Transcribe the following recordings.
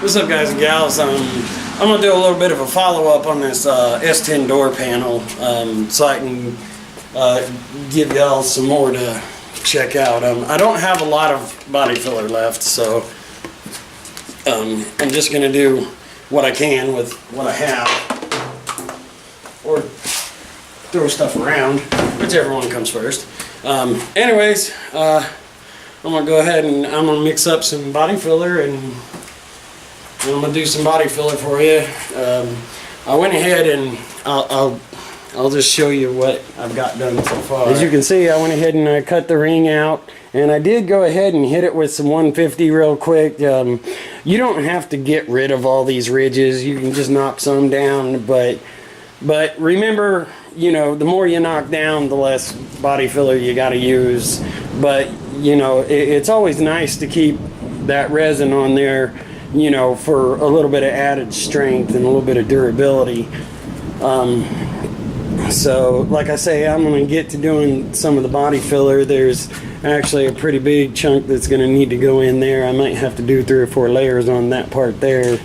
What's up, guys and gals? I'm going to do a little bit of a follow-up on this S10 door panel so I can give y'all some more to check out. I don't have a lot of body filler left, so I'm just going to do what I can with what I have, or throw stuff around, whichever one comes first. Anyways, I'm going to go ahead and I'm going to mix up some body filler, and I'm going to do some body filler for you. I went ahead and I'll just show you what I've got done so far. As you can see, I went ahead and I cut the ring out, and I did go ahead and hit it with some 150 real quick. You don't have to get rid of all these ridges. You can just knock some down, but remember, you know, the more you knock down, the less body filler you got to use. But you know, it's always nice to keep that resin on there, you know, for a little bit of added strength and a little bit of durability. So like I say, I'm going to get to doing some of the body filler. There's actually a pretty big chunk that's going to need to go in there. I might have to do 3 or 4 layers on that part there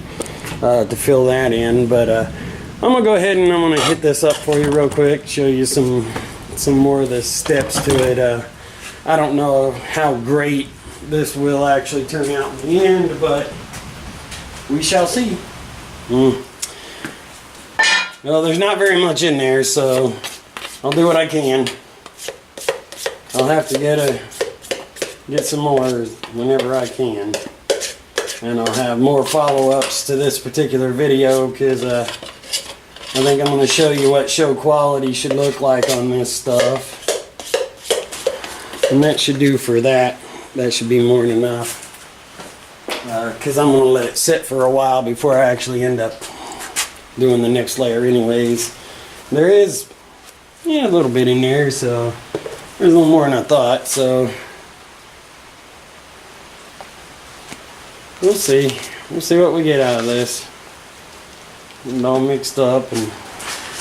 to fill that in, but I'm going to go ahead and I'm going to hit this up for you real quick, show you some more of the steps to it. I don't know how great this will actually turn out in the end, but we shall see. Well, there's not very much in there, so I'll do what I can. I'll have to get some more whenever I can, and I'll have more follow-ups to this particular video, because I think I'm going to show you what show quality should look like on this stuff, and that should do for that. That should be more than enough, because I'm going to let it sit for a while before I actually end up doing the next layer anyways. There is, yeah, a little bit in there, so there's a little more than I thought, so we'll see. We'll see what we get out of this. Get it all mixed up and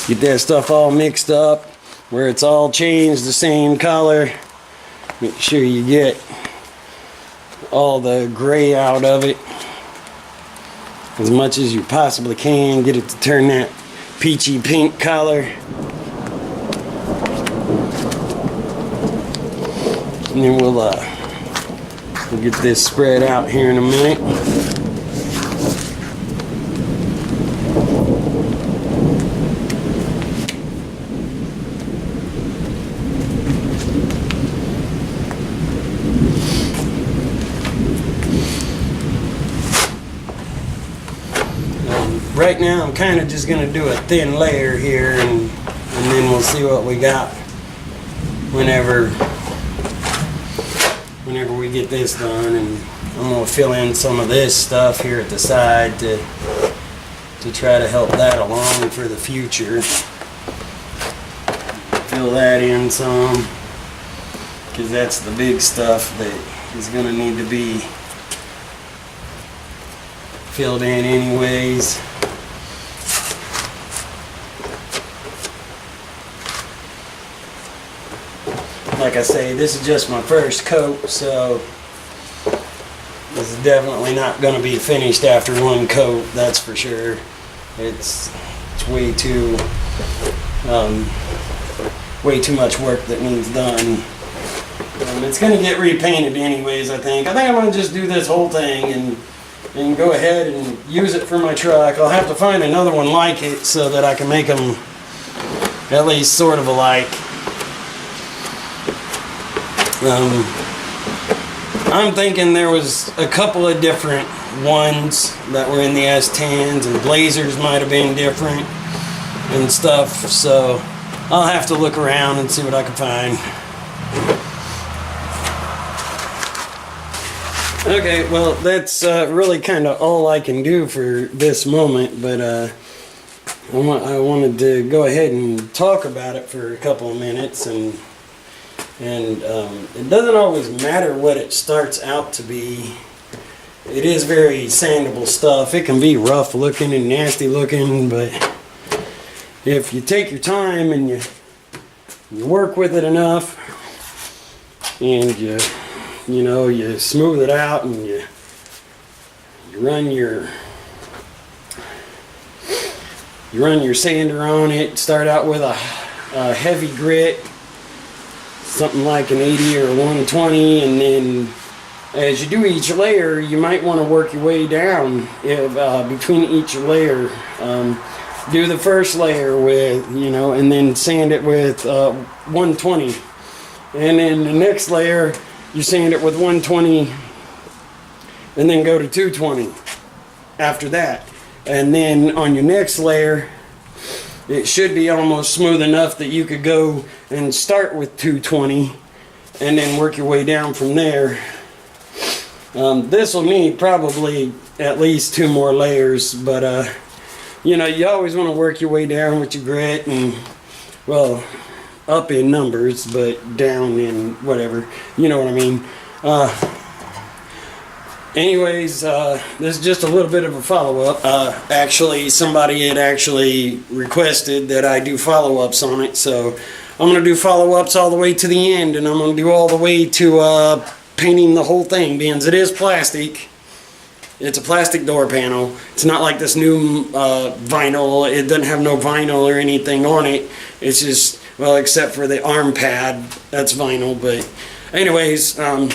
get that stuff all mixed up where it's all changed the same color. Make sure you get all the gray out of it as much as you possibly can. Get it to turn that peachy pink color, and then we'll get this spread out here in a minute. Right now I'm kind of just going to do a thin layer here, and then we'll see what we got whenever we get this done. And I'm going to fill in some of this stuff here at the side to try to help that along for the future. Fill that in some, because that's the big stuff that is going to need to be filled in anyways. Like I say, this is just my first coat, so this is definitely not going to be finished after one coat, that's for sure. It's way too much work that needs done. It's going to get repainted anyways, I think. I'm going to just do this whole thing and go ahead and use it for my truck. I'll have to find another one like it so that I can make them at least sort of alike. I'm thinking there was a couple of different ones that were in the S10s, and Blazers might have been different and stuff, so I'll have to look around and see what I can find. Okay, well, that's really kind of all I can do for this moment, but I wanted to go ahead and talk about it for a couple of minutes, and it doesn't always matter what it starts out to be. It is very sandable stuff. It can be rough looking and nasty looking, but if you take your time and you work with it enough, and you smooth it out, and you run your You run your sander on it, start out with a heavy grit, something like an 80 or 120, and then as you do each layer, you might want to work your way down between each layer. Do the first layer with, and then sand it with 120. And then the next layer, you sand it with 120, and then go to 220 after that. And then on your next layer, it should be almost smooth enough that you could go and start with 220 and then work your way down from there. This will need probably at least 2 more layers, but you always want to work your way down with your grit, and well, up in numbers but down in whatever, you know what I mean. Anyways, this is just a little bit of a follow-up. Actually, somebody had actually requested that I do follow-ups on it, so I'm going to do follow-ups all the way to the end, and I'm going to do all the way to painting the whole thing, because it is plastic. It's a plastic door panel. It's not like this new vinyl. It doesn't have no vinyl or anything on it. It's just, well, except for the arm pad, that's vinyl. But anyways, I'm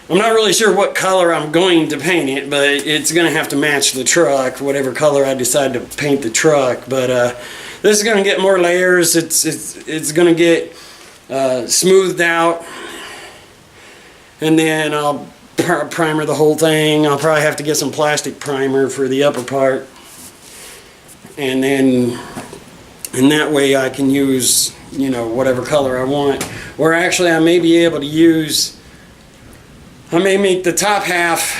not really sure what color I'm going to paint it, but it's going to have to match the truck, whatever color I decide to paint the truck. But this is going to get more layers. It's going to get smoothed out, and then I'll primer the whole thing. I'll probably have to get some plastic primer for the upper part, and then in that way I can use whatever color I want. Or actually, I may be able to use, I may make the top half,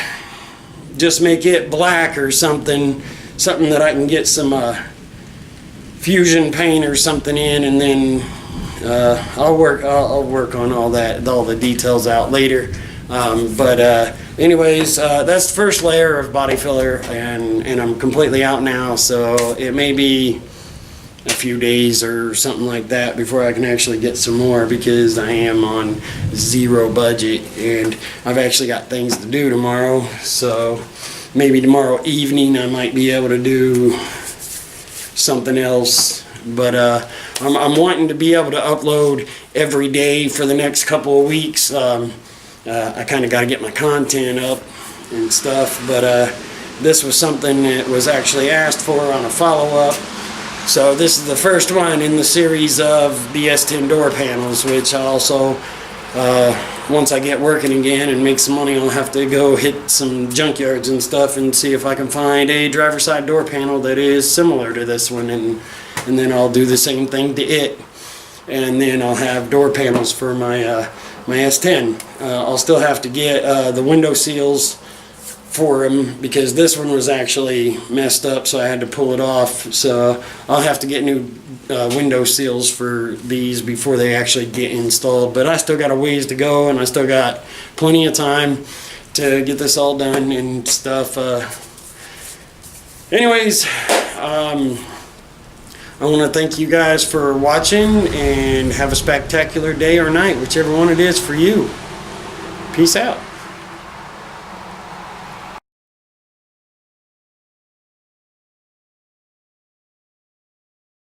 just make it black or something that I can get some fusion paint or something in, and then I'll work on all the details out later. Anyways, that's the first layer of body filler, and I'm completely out now, so it may be a few days or something like that before I can actually get some more, because I am on zero budget and I've actually got things to do tomorrow. So maybe tomorrow evening I might be able to do something else, but I'm wanting to be able to upload every day for the next couple of weeks. I kind of got to get my content up and stuff, but this was something that was actually asked for on a follow-up. So this is the first one in the series of the S10 door panels, which I also, once I get working again and make some money, I'll have to go hit some junkyards and stuff and see if I can find a driver's side door panel that is similar to this one, and then I'll do the same thing to it, and then I'll have door panels for my S10. I'll still have to get the window seals for them, because this one was actually messed up, so I had to pull it off. So I'll have to get new window seals for these before they actually get installed. But I still got a ways to go, and I still got plenty of time to get this all done and stuff. Anyways, I want to thank you guys for watching, and have a spectacular day or night, whichever one it is for you. Peace out.